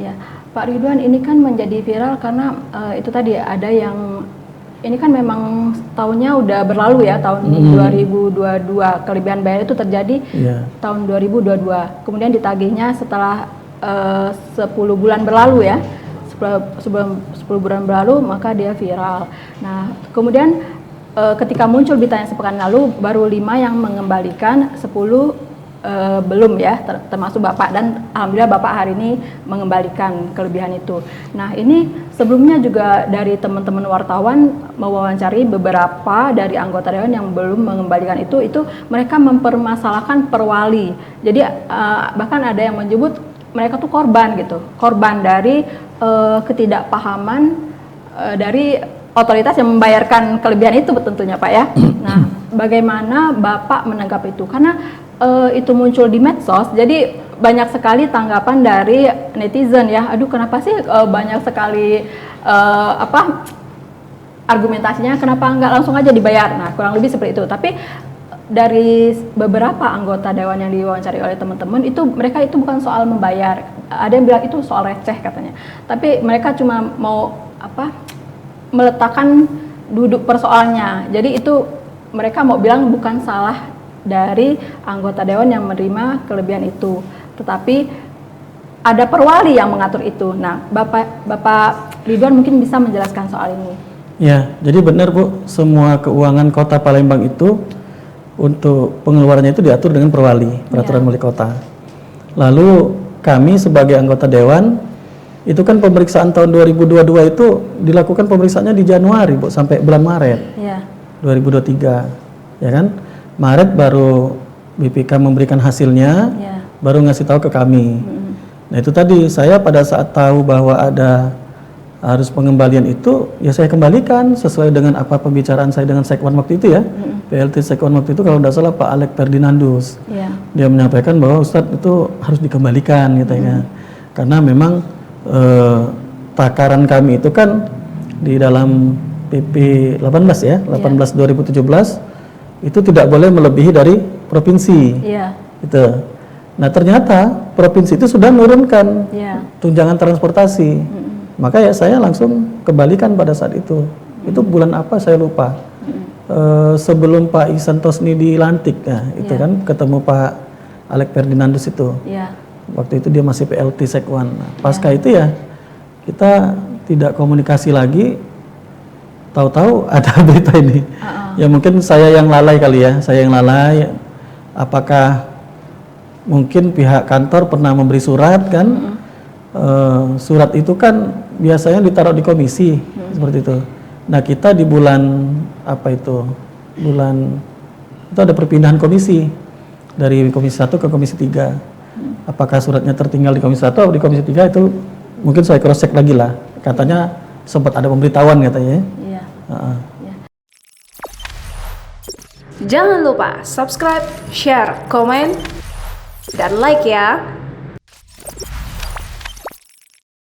Ya, Pak Ridwan, ini kan menjadi viral karena itu tadi ada yang ini kan memang tahunnya udah berlalu ya, tahun 2022. Kelebihan bayar itu terjadi tahun 2022. Kemudian ditagihnya setelah 10 bulan berlalu ya. 10 bulan berlalu maka dia viral. Nah, kemudian ketika muncul beritanya sepekan lalu baru 5 yang mengembalikan, 10 belum ya, termasuk Bapak, dan alhamdulillah Bapak hari ini mengembalikan kelebihan itu. Nah, ini sebelumnya juga dari teman-teman wartawan mewawancari beberapa dari anggota dewan yang belum mengembalikan itu mereka mempermasalahkan perwali. Jadi bahkan ada yang menyebut mereka tuh korban gitu, korban dari ketidakpahaman dari otoritas yang membayarkan kelebihan itu tentunya Pak ya. Nah, bagaimana Bapak menanggapi itu? Karena itu muncul di medsos, jadi banyak sekali tanggapan dari netizen ya. Aduh, kenapa sih banyak sekali argumentasinya, kenapa nggak langsung aja dibayar? Nah, kurang lebih seperti itu. Tapi dari beberapa anggota dewan yang diwawancara oleh teman-teman itu, mereka itu bukan soal membayar. Ada yang bilang itu soal receh katanya. Tapi mereka cuma mau meletakkan duduk persoalannya. Jadi itu mereka mau bilang bukan salah dari anggota dewan yang menerima kelebihan itu, tetapi ada perwali yang mengatur itu. Nah, Bapak Ridwan mungkin bisa menjelaskan soal ini. Ya, jadi benar Bu, semua keuangan Kota Palembang itu untuk pengeluarannya itu diatur dengan perwali, peraturan wali kota. Lalu kami sebagai anggota dewan itu kan pemeriksaan tahun 2022 itu dilakukan pemeriksaannya di Januari Bu, sampai bulan Maret 2023, ya kan? Maret baru BPK memberikan hasilnya, baru ngasih tahu ke kami. Nah itu tadi, saya pada saat tahu bahwa ada harus pengembalian itu, ya saya kembalikan sesuai dengan apa pembicaraan saya dengan Sekwan waktu itu ya. PLT Sekwan waktu itu kalau tidak salah Pak Alek Ferdinandus. Dia menyampaikan bahwa Ustadz itu harus dikembalikan gitu ya. Karena memang takaran kami itu kan di dalam PP 18 ya, 18 2017 itu tidak boleh melebihi dari provinsi. Gitu. Nah ternyata provinsi itu sudah menurunkan tunjangan transportasi. Maka ya saya langsung kembalikan pada saat itu. Itu bulan apa saya lupa. Sebelum Pak Ihsan Tosni dilantik, nah, itu kan ketemu Pak Alek Ferdinandus itu. Waktu itu dia masih PLT Sekwan. Nah, pasca itu ya kita tidak komunikasi lagi. Tahu-tahu ada berita ini. Ya mungkin saya yang lalai kali ya, saya yang lalai. Apakah mungkin pihak kantor pernah memberi surat kan? Surat itu kan biasanya ditaruh di komisi seperti itu. Nah kita di bulan bulan itu ada perpindahan komisi dari komisi 1 ke komisi 3. Apakah suratnya tertinggal di komisi 1 atau di komisi 3 itu mungkin saya cross check lagi lah. Katanya sempat ada pemberitahuan katanya. Jangan lupa subscribe, share, komen, dan like ya.